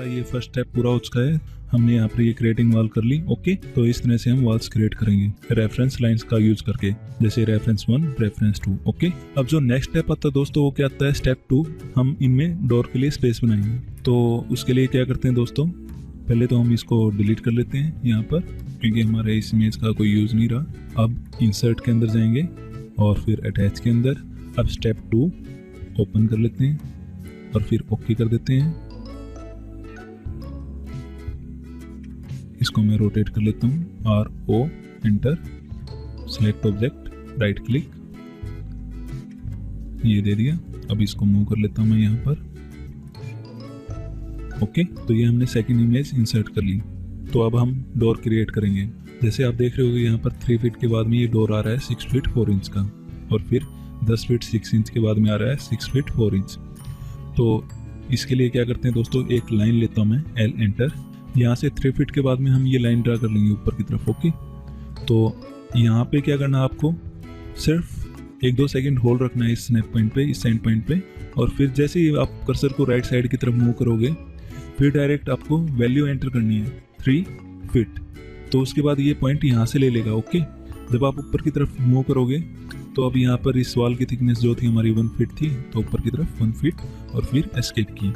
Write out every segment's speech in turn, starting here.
ये first step पूरा हो चुका है। हमने यहाँ पर ये क्रिएटिंग वॉल कर ली। ओके, तो इस तरह से हम वॉल्स क्रिएट करेंगे रेफरेंस लाइंस का यूज करके, जैसे रेफरेंस 1, रेफरेंस 2। ओके, अब जो नेक्स्ट स्टेप आता है दोस्तों वो क्या आता है, स्टेप 2। हम इनमें डोर के लिए स्पेस बनाएंगे। तो उसके लिए क्या करते हैं दोस्तों, पहले तो हम इसको डिलीट कर लेते हैं यहाँ पर, क्योंकि हमारे इस इमेज का कोई यूज नहीं रहा। अब इंसर्ट के अंदर जाएंगे और फिर अटैच के अंदर अब स्टेप 2 ओपन कर लेते हैं और फिर ओके कर देते हैं। इसको मैं रोटेट कर लेता हूँ, RO enter, select object, right click, ये दे दिया। अब इसको मूव कर लेता हूँ मैं यहाँ पर। ओके, तो ये हमने सेकंड इमेज इंसर्ट कर ली। तो अब हम डोर क्रिएट करेंगे। जैसे आप देख रहे होंगे यहाँ पर 3 फीट के बाद में ये डोर आ रहा है 6 फीट 4 इंच का, और फिर 10 फीट 6 इंच के बाद में आ रहा है 6 फीट 4 इंच। तो इसके लिए क्या करते हैं दोस्तों, एक लाइन लेता हूँ मैं, L एंटर, यहाँ से 3 फीट के बाद में हम ये लाइन ड्रा कर लेंगे ऊपर की तरफ। ओके, तो यहाँ पे क्या करना है, आपको सिर्फ 1-2 सेकंड होल्ड रखना है इस स्नैप पॉइंट पे, इस सेंड पॉइंट पे, और फिर जैसे ही आप कर्सर को राइट साइड की तरफ मूव करोगे फिर डायरेक्ट आपको वैल्यू एंटर करनी है 3 फीट। तो उसके बाद ये पॉइंट यहाँ से ले लेगा। ओके, जब आप ऊपर की तरफ मूव करोगे तो अब यहाँ पर इस वॉल की थिकनेस जो थी हमारी 1 फीट थी, तो ऊपर की तरफ 1 फीट और फिर एस्केप की।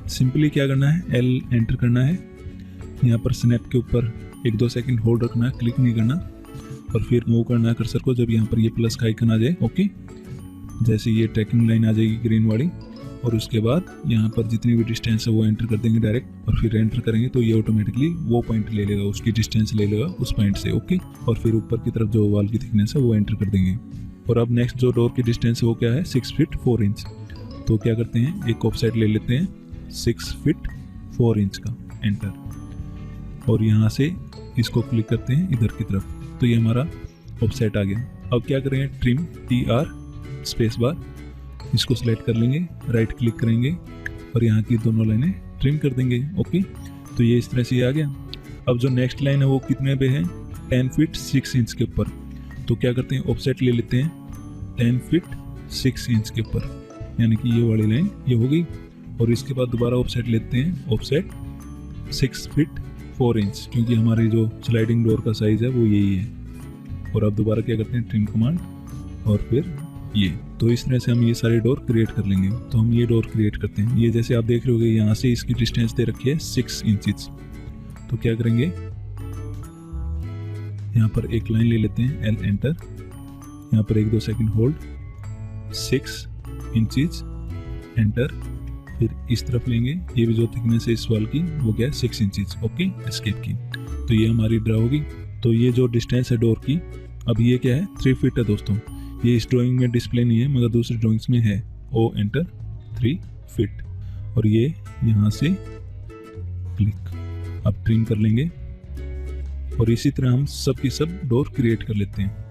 सिंपली क्या करना है, L एंटर करना है, यहाँ पर स्नैप के ऊपर 1-2 सेकंड होल्ड रखना है, क्लिक नहीं करना, और फिर मूव करना है कर्सर को जब यहाँ पर ये प्लस का आइकन आ जाए। ओके, जैसे ये ट्रैकिंग लाइन आ जाएगी ग्रीन वाली, और उसके बाद यहाँ पर जितनी भी डिस्टेंस है वो एंटर कर देंगे डायरेक्ट, और फिर एंटर करेंगे तो ये ऑटोमेटिकली वो पॉइंट ले लेगा, उसकी डिस्टेंस ले लेगा उस पॉइंट से। ओके, और फिर ऊपर की तरफ जो वॉल की थिकनेस है वो एंटर कर देंगे। और अब नेक्स्ट जो डोर की डिस्टेंस है वो क्या है, 6 फीट 4 इंच। तो क्या करते हैं, एक ऑफसेट ले लेते हैं 6 फीट 4 इंच का, एंटर, और यहाँ से इसको क्लिक करते हैं इधर की तरफ, तो ये हमारा ऑफसेट आ गया। अब क्या करेंगे, ट्रिम, TR स्पेस बार, इसको सिलेक्ट कर लेंगे, राइट क्लिक करेंगे और यहाँ की दोनों लाइनें ट्रिम कर देंगे। ओके, तो ये इस तरह से आ गया। अब जो नेक्स्ट लाइन है वो कितने पे है, 10 फीट 6 इंच के ऊपर। तो क्या करते हैं, ऑफसेट ले लेते हैं 10 फीट 6 इंच के ऊपर, यानी कि ये वाली लाइन ये हो गई। और इसके बाद दोबारा ऑफसेट लेते हैं, ऑफसेट 6 फीट 4 इंच, क्योंकि हमारी जो स्लाइडिंग डोर का साइज है वो यही है। और अब दोबारा क्या करते हैं, ट्रिम कमांड और फिर ये। तो इस तरह से हम ये सारे डोर क्रिएट कर लेंगे। तो हम ये डोर क्रिएट करते हैं। ये जैसे आप देख रहे होगे यहाँ से इसकी डिस्टेंस दे रखी है 6 इंचेस। तो क्या करेंगे, यहाँ पर एक लाइन ले लेते हैं, L एंटर, यहाँ पर 1-2 सेकंड होल्ड, 6 इंचेस एंटर, फिर इस तरफ लेंगे, ये भी जो थिकनेस है इस वॉल की वो क्या है 6 इंचेस। ओके, एस्केप की। तो ये हमारी ड्रा होगी। तो ये जो डिस्टेंस है डोर की, अब ये क्या है, 3 फीट है दोस्तों। ये इस ड्राइंग में डिस्प्ले नहीं है मगर दूसरी ड्राइंग्स में है। O एंटर, 3 फीट, और ये यहाँ से क्लिक, अब ट्रिम कर लेंगे, और इसी तरह हम सब की सब डोर क्रिएट कर लेते हैं।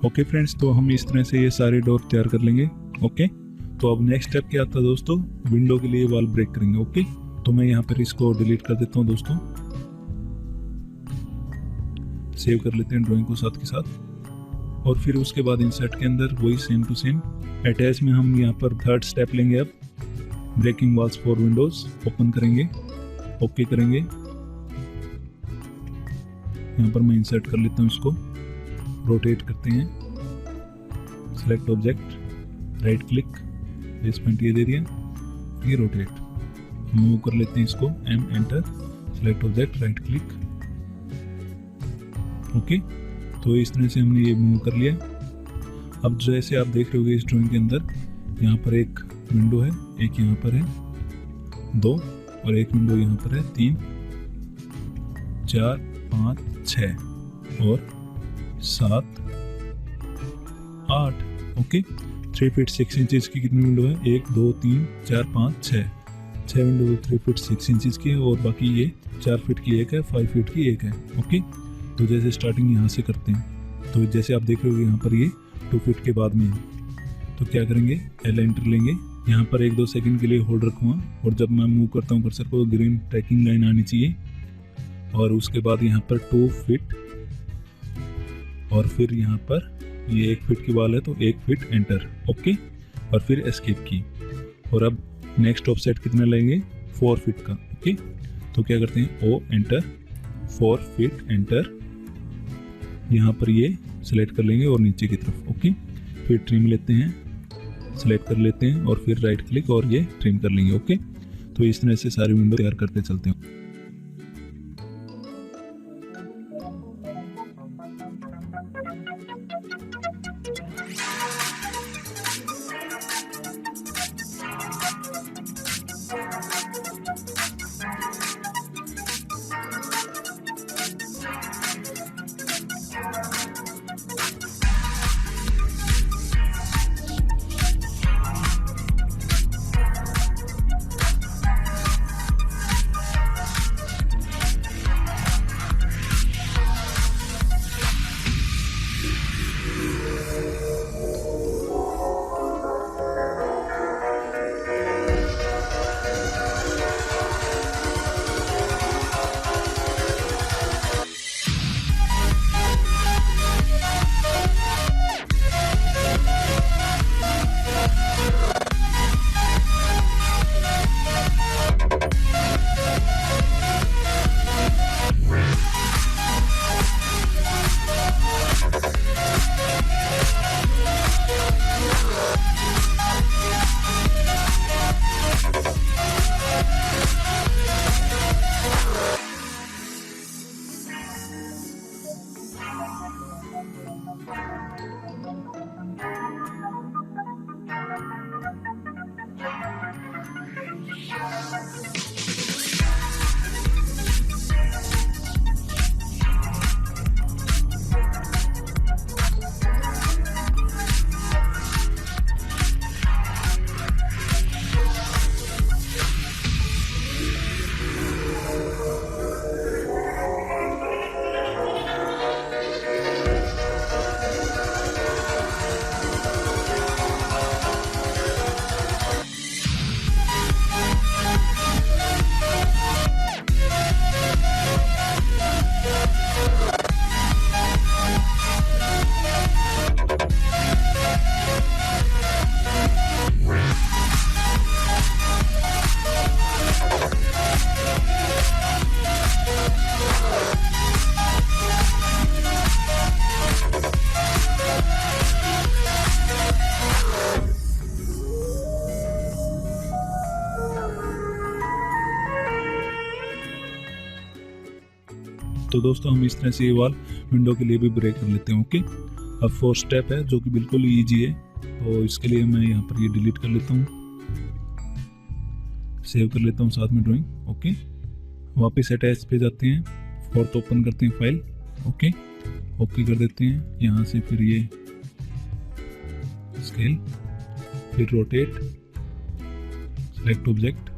ओके फ्रेंड्स, तो हम इस तरह से ये सारे डोर तैयार कर लेंगे। ओके, तो अब नेक्स्ट स्टेप क्या था दोस्तों, विंडो के लिए वॉल ब्रेक करेंगे। ओके, तो मैं यहाँ पर इसको डिलीट कर देता हूँ दोस्तों, सेव कर लेते हैं ड्राइंग को साथ के साथ। और फिर उसके बाद इंसर्ट के अंदर वही सेम टू सेम अटैच में हम यहाँ पर थर्ड स्टेप लेंगे। अब breaking walls for windows open करेंगे, ओके करेंगे। यहाँ पर मैं इंसर्ट कर लेता हूँ इसको, रोटेट करते हैं, select object, right click, base point ये दे दिया, ये रोटेट, मूव कर लेते हैं इसको, M enter, select object, right click. Okay, तो इस तरह से हमने ये मूव कर लिया। अब जैसे आप देख रहे होगे इस ड्राइंग के अंदर यहाँ पर एक विंडो है, एक यहाँ पर है, 2, और एक विंडो यहाँ पर है, 3, 4, 5, 6 और 7, 8। ओके, 3 फीट 6 इंचेस की कितनी विंडो है, 1, 2, 3, 4, 5, 6 विंडो 3 फीट 6 इंचेस की है, और बाकी ये 4 फीट की एक है, 5 फीट की एक है। ओके, तो जैसे स्टार्टिंग यहाँ से करते हैं, तो जैसे आप देख रहे हो यहाँ पर ये 2 फीट के बाद में है, तो क्या करेंगे, एल एंटर लेंगे, यहाँ पर 1-2 सेकंड के लिए होल्ड रखूँगा, और जब मैं मूव करता हूँ कर्सर को ग्रीन ट्रैकिंग लाइन आनी चाहिए, और उसके बाद यहाँ पर 2 फीट, और फिर यहाँ पर ये 1 फीट की वॉल है तो 1 फीट एंटर। ओके, और फिर एस्केप की, और अब नेक्स्ट ऑफसेट कितना लेंगे, 4 फीट का। ओके, तो क्या करते हैं, ओ एंटर, 4 फीट एंटर, यहाँ पर ये सिलेक्ट कर लेंगे और नीचे की तरफ। ओके, फिर ट्रिम लेते हैं, सिलेक्ट कर लेते हैं, और फिर राइट क्लिक और ये ट्रिम कर लेंगे। ओके, तो इस तरह से सारी विंडो तैयार करते चलते हैं। तो दोस्तों हम इस तरह से ये वॉल विंडो के लिए भी ब्रेक कर लेते हैं। ओके, अब 4 स्टेप है जो कि बिल्कुल ईजी है, तो इसके लिए मैं यहाँ पर ये डिलीट कर लेता हूँ, सेव कर लेता हूँ साथ में ड्राइंग। ओके, वापस अटैच पे जाते हैं, 4th ओपन करते हैं फाइल। ओके, ओके कर देते हैं, यहाँ से फिर ये स्केल, फिर rotate, select object,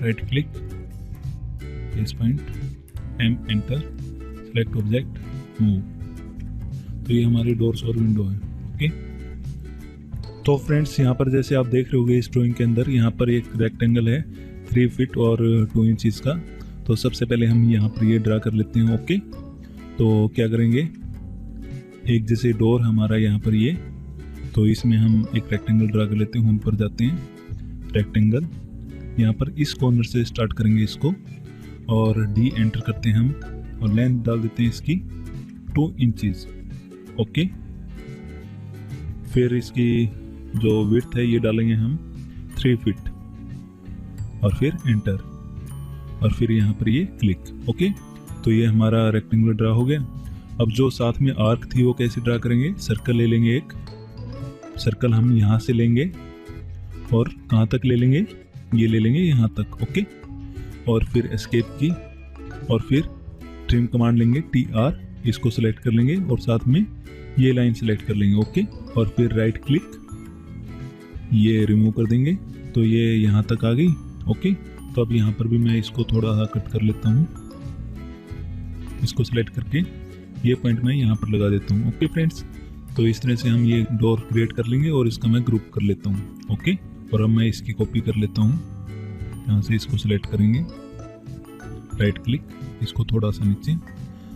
right click, base point, M enter, select object, move. तो ये हमारी डोर्स और विंडो है। ओके, तो फ्रेंड्स यहाँ पर जैसे आप देख रहे होगे इस ड्राइंग के अंदर यहाँ पर एक रेक्टेंगल है 3 फीट और 2 इंचज़ का। तो सबसे पहले हम यहाँ पर ये ड्रा कर लेते हैं। ओके, तो क्या करेंगे, एक जैसे डोर हमारा यहाँ पर ये, तो इसमें हम एक रेक्टेंगल ड्रा कर लेते हैं। होम पर जाते हैं, रेक्टेंगल, यहाँ पर इस कॉर्नर से स्टार्ट करेंगे इसको और डी एंटर करते हैं हम और लेंथ डाल देते हैं इसकी 2 इंचज़। ओके, फिर इसकी जो विड्थ है ये डालेंगे हम 3 फीट और फिर एंटर और फिर यहाँ पर ये क्लिक। ओके, तो ये हमारा रेक्टेंगुलर ड्रा हो गया। अब जो साथ में आर्क थी वो कैसे ड्रा करेंगे, सर्कल ले लेंगे, एक सर्कल हम यहाँ से लेंगे और कहाँ तक ले लेंगे, ये ले लेंगे यहाँ तक। ओके, और फिर एस्केप की और फिर ट्रिम कमांड लेंगे TR, इसको सेलेक्ट कर लेंगे और साथ में ये लाइन सेलेक्ट कर लेंगे। ओके, और फिर राइट क्लिक, ये रिमूव कर देंगे तो ये यहाँ तक आ गई। ओके, तो अब यहाँ पर भी मैं इसको थोड़ा सा कट कर लेता हूँ, इसको सेलेक्ट करके ये पॉइंट मैं यहाँ पर लगा देता हूँ। ओके फ्रेंड्स, तो इस तरह से हम ये डोर क्रिएट कर लेंगे और इसका मैं ग्रुप कर लेता हूँ। ओके, और अब मैं इसकी कॉपी कर लेता हूँ, यहाँ से इसको सेलेक्ट करेंगे, राइट क्लिक, इसको थोड़ा सा नीचे।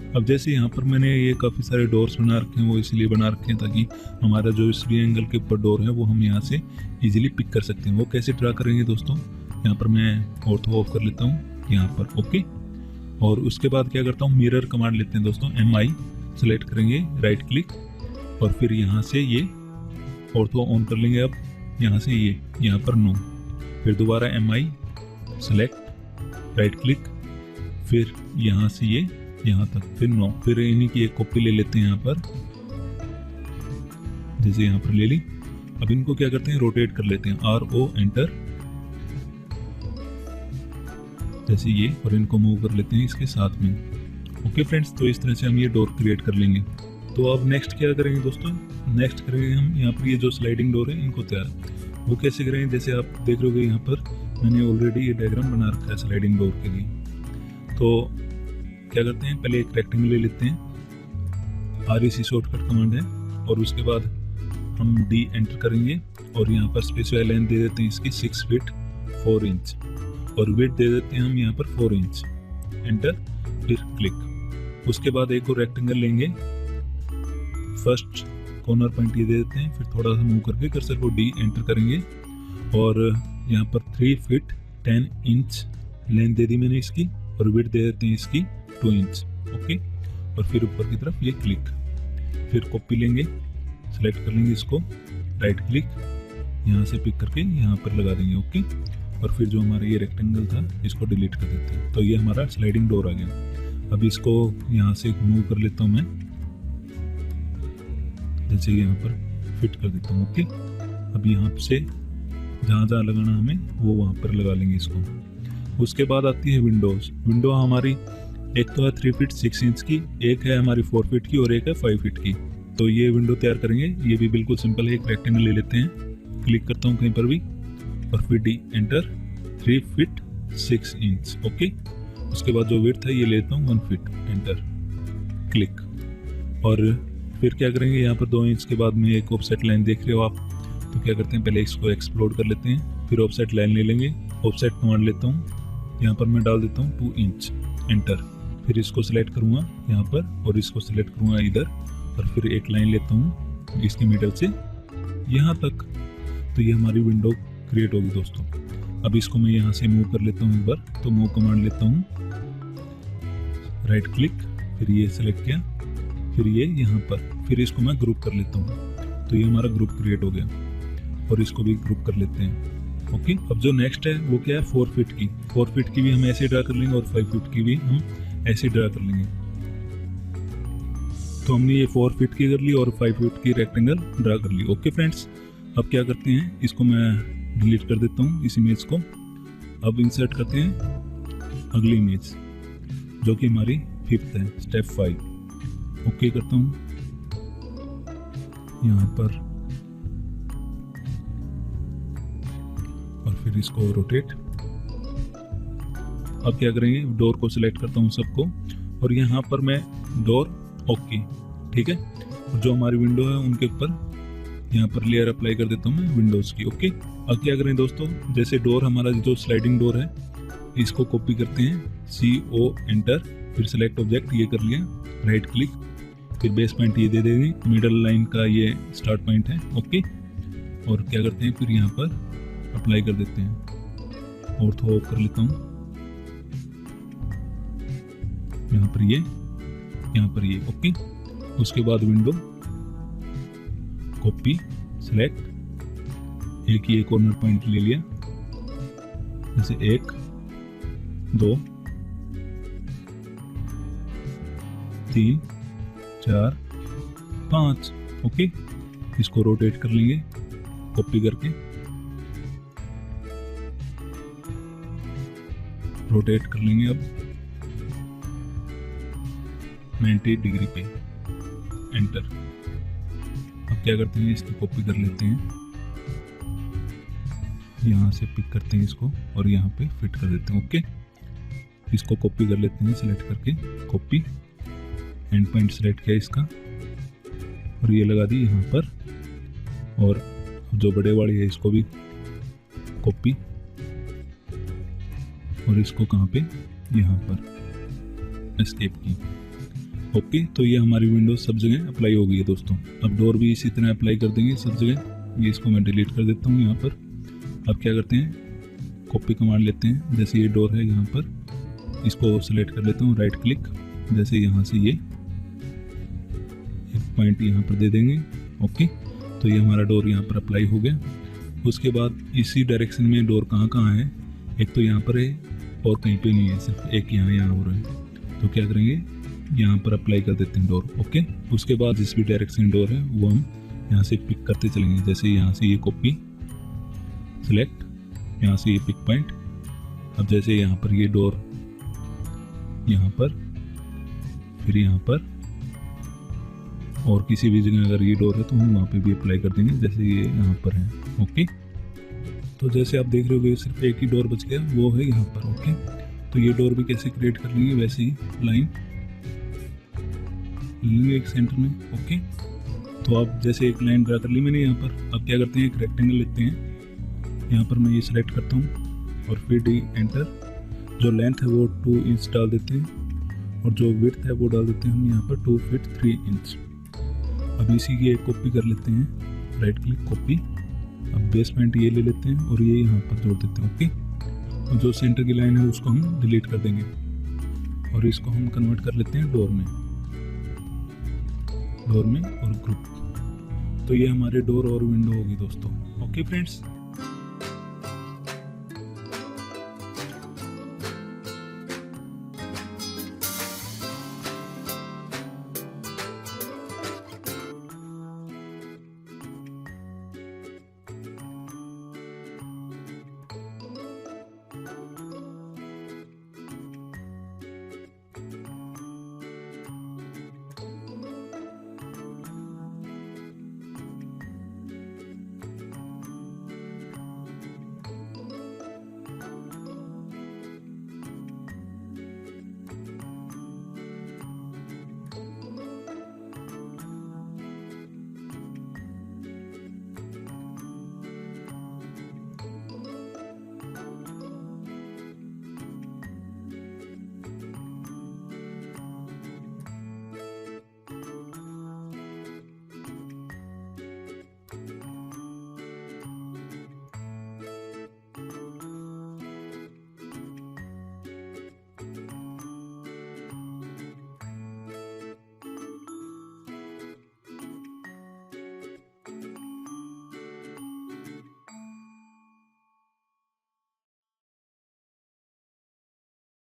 अब जैसे यहाँ पर मैंने ये काफ़ी सारे डोर्स बना रखे हैं, वो इसलिए बना रखे हैं ताकि हमारा जो इस ट्रायंगल के ऊपर डोर है वो हम यहाँ से इजीली पिक कर सकते हैं। वो कैसे ड्रा करेंगे दोस्तों, यहाँ पर मैं ऑर्थो ऑफ कर लेता हूँ यहाँ पर। ओके, और उसके बाद क्या करता हूँ, मिरर कमांड लेते हैं दोस्तों, MI सेलेक्ट करेंगे, राइट क्लिक और फिर यहाँ से ये ऑर्थो ऑन कर लेंगे। अब यहाँ से ये यहाँ पर नो, फिर दोबारा MI सेलेक्ट, राइट क्लिक, फिर यहाँ से ये यहाँ तक, फिर नो, फिर इन्हीं की एक कॉपी ले लेते हैं यहाँ पर, जैसे यहाँ पर ले ली। अब इनको क्या करते हैं, रोटेट कर लेते हैं, RO एंटर, जैसे ये, और इनको मूव कर लेते हैं इसके साथ में। ओके फ्रेंड्स, तो इस तरह से हम ये डोर क्रिएट कर लेंगे। तो अब नेक्स्ट क्या करेंगे दोस्तों, नेक्स्ट करेंगे हम यहाँ पर ये जो स्लाइडिंग डोर है इनको तैयार। वो कैसे करेंगे, जैसे आप देख रहे हो यहाँ पर मैंने ऑलरेडी ये डायग्राम बना रखा है स्लाइडिंग डोर के लिए। तो क्या करते हैं, पहले एक रेक्टेंगल ले लेते हैं, REC शॉर्टकट कमांड है, और उसके बाद हम D एंटर करेंगे और यहाँ पर स्पेसिफाई लाइन दे देते हैं इसकी 6 फीट 4 इंच और विड्थ दे देते हैं हम यहाँ पर 4 इंच, एंटर, फिर क्लिक। उसके बाद एक और रेक्टेंगल लेंगे, फर्स्ट कॉर्नर पॉइंट ये दे देते हैं, फिर थोड़ा सा मूव करके कर्सर को D एंटर करेंगे और यहाँ पर 3 फीट 10 इंच लेंथ दे दी मैंने इसकी और विड्थ दे देते हैं इसकी 2 इंच। ओके, और फिर ऊपर की तरफ ये क्लिक, फिर कॉपी लेंगे, सेलेक्ट कर लेंगे इसको, राइट क्लिक, यहाँ से पिक करके यहाँ पर लगा देंगे। ओके, और फिर जो हमारा ये रेक्टेंगल था इसको डिलीट कर देते हैं। तो ये हमारा स्लाइडिंग डोर आ गया। अब इसको यहाँ से मूव कर लेता हूँ मैं, जैसे यहाँ पर फिट कर देता हूँ। ओके, अब यहाँ से जहाँ जहाँ लगाना हमें वो वहाँ पर लगा लेंगे इसको। उसके बाद आती है विंडोज। विंडो हमारी एक तो है 3 फीट 6 इंच की, एक है हमारी 4 फीट की और एक है 5 फीट की। तो ये विंडो तैयार करेंगे, ये भी बिल्कुल सिंपल है। एक रेक्टेंगल ले लेते हैं, क्लिक करता हूँ कहीं पर भी और फिर D enter, 3 feet 6 inch. Okay, उसके बाद जो विड्थ है ये लेता हूँ 1 फीट, एंटर, क्लिक। और फिर क्या करेंगे, यहाँ पर 2 इंच के बाद में एक ऑफसेट लाइन देख रहे हो आप, तो क्या करते हैं, पहले इसको एक्सप्लोड कर लेते हैं, फिर ऑफसेट लाइन ले लेंगे, ऑफसेट कमांड लेता हूँ, यहाँ पर मैं डाल देता हूँ 2 इंच, एंटर। फिर इसको सिलेक्ट करूँगा यहाँ पर और इसको सिलेक्ट करूँगा इधर और फिर एक लाइन लेता हूँ इसके मिडल से यहाँ तक। तो ये हमारी विंडो क्रिएट होगी दोस्तों। अब इसको मैं यहाँ से मूव कर लेता हूँ एक बार, तो मूव कमांड लेता हूँ, राइट क्लिक, फिर ये सिलेक्ट किया, फिर ये यहाँ पर, फिर इसको मैं ग्रुप कर लेता हूँ। तो ये हमारा ग्रुप क्रिएट हो गया और इसको भी ग्रुप कर लेते हैं। ओके, अब जो नेक्स्ट है वो क्या है, 4 फीट की। 4 फीट की भी हम ऐसे ड्रा कर लेंगे और 5 फीट की भी हम ऐसे ड्रा कर लेंगे। तो हमने ये 4 फीट की कर ली और 5 फीट की रेक्टेंगल ड्रा कर ली। ओके फ्रेंड्स, अब क्या करते हैं, इसको मैं डिलीट कर देता हूँ इस इमेज को। अब इंसर्ट करते हैं अगली इमेज जो कि हमारी 5th है, स्टेप 5। ओके करता हूँ यहाँ पर और फिर इसको रोटेट। अब क्या करेंगे, डोर को सिलेक्ट करता हूँ सबको और यहाँ पर मैं डोर ओके ठीक है। और जो हमारी विंडो है उनके ऊपर यहाँ पर लेयर अप्लाई कर देता हूँ मैं विंडोज़ की। ओके, अब क्या करें दोस्तों, जैसे डोर हमारा जो स्लाइडिंग डोर है इसको कॉपी करते हैं, CO एंटर, फिर सेलेक्ट ऑब्जेक्ट ये कर लिया, राइट क्लिक, फिर बेस पॉइंट ये दे देंगे, मिडल लाइन का ये स्टार्ट पॉइंट है। ओके, और क्या करते हैं फिर यहाँ पर अप्लाई कर देते हैं, और थोड़ा ऑफ कर लेता हूँ, यहाँ पर ये, यहाँ पर ये। ओके, उसके बाद विंडो कॉपी सेलेक्ट, एक ये कॉर्नर पॉइंट ले लिया, जैसे 1 2 3 4 5। ओके, इसको रोटेट कर लेंगे कॉपी करके, रोटेट कर लेंगे अब 90 डिग्री पे, एंटर। अब क्या करते हैं, इसकी कॉपी कर लेते हैं, यहाँ से पिक करते हैं इसको और यहाँ पे फिट कर देते हैं। ओके, इसको कॉपी कर लेते हैं, सिलेक्ट करके कॉपी, एंड पॉइंट सिलेक्ट किया इसका और ये लगा दी यहाँ पर, और जो बड़े वाली है इसको भी कॉपी, और इसको कहाँ पे, यहाँ पर एस्केप की। ओके, तो ये हमारी विंडोज सब जगह अप्लाई हो गई है दोस्तों। अब डोर भी इसी तरह अप्लाई कर देंगे सब जगह। ये इसको मैं डिलीट कर देता हूँ यहाँ पर। अब क्या करते हैं, कॉपी कमांड लेते हैं, जैसे ये डोर है यहाँ पर, इसको सिलेक्ट कर लेता हूँ, राइट क्लिक, जैसे यहाँ से ये एक पॉइंट यहाँ पर दे देंगे। ओके, तो ये हमारा डोर यहाँ पर अप्लाई हो गया। उसके बाद इसी डायरेक्शन में डोर कहाँ कहाँ है, एक तो यहाँ पर है और कहीं पे नहीं है, सिर्फ एक यहाँ हो रहा है। तो क्या करेंगे, यहाँ पर अप्लाई कर देते हैं डोर। ओके, उसके बाद जिस भी डायरेक्शन डोर है वो हम यहाँ से पिक करते चलेंगे, जैसे यहाँ से ये कॉपी सेलेक्ट, यहाँ से ये पिक पॉइंट। अब जैसे यहाँ पर ये डोर यहाँ पर, फिर यहाँ पर, और किसी भी जगह अगर ये डोर है तो हम वहाँ पे भी अप्लाई कर देंगे, जैसे ये यहाँ पर है। ओके, तो जैसे आप देख रहे हो सिर्फ एक ही डोर बच गया, वो है यहाँ पर। ओके, तो ये डोर भी कैसे क्रिएट कर लेंगे, वैसे ही लाइन लेंगे एक सेंटर में। ओके, तो अब जैसे एक लाइन ड्रा कर ली मैंने यहाँ पर। अब क्या करते हैं, एक रेक्टेंगल लेते हैं, यहाँ पर मैं ये सिलेक्ट करता हूँ और फिर डी एंटर। जो लेंथ है वो 2 इंच डाल देते हैं और जो विड्थ है वो डाल देते हैं हम यहाँ पर 2 फीट 3 इंच। अब इसी की एक कॉपी कर लेते हैं, राइट क्लिक कॉपी। अब बेस पॉइंट ये ले लेते हैं और ये यहाँ पर जोड़ देते हैं। ओके, और जो सेंटर की लाइन है उसको हम डिलीट कर देंगे और इसको हम कन्वर्ट कर लेते हैं डोर में और ग्रुप। तो ये हमारे डोर और विंडो होगी दोस्तों। Okay friends.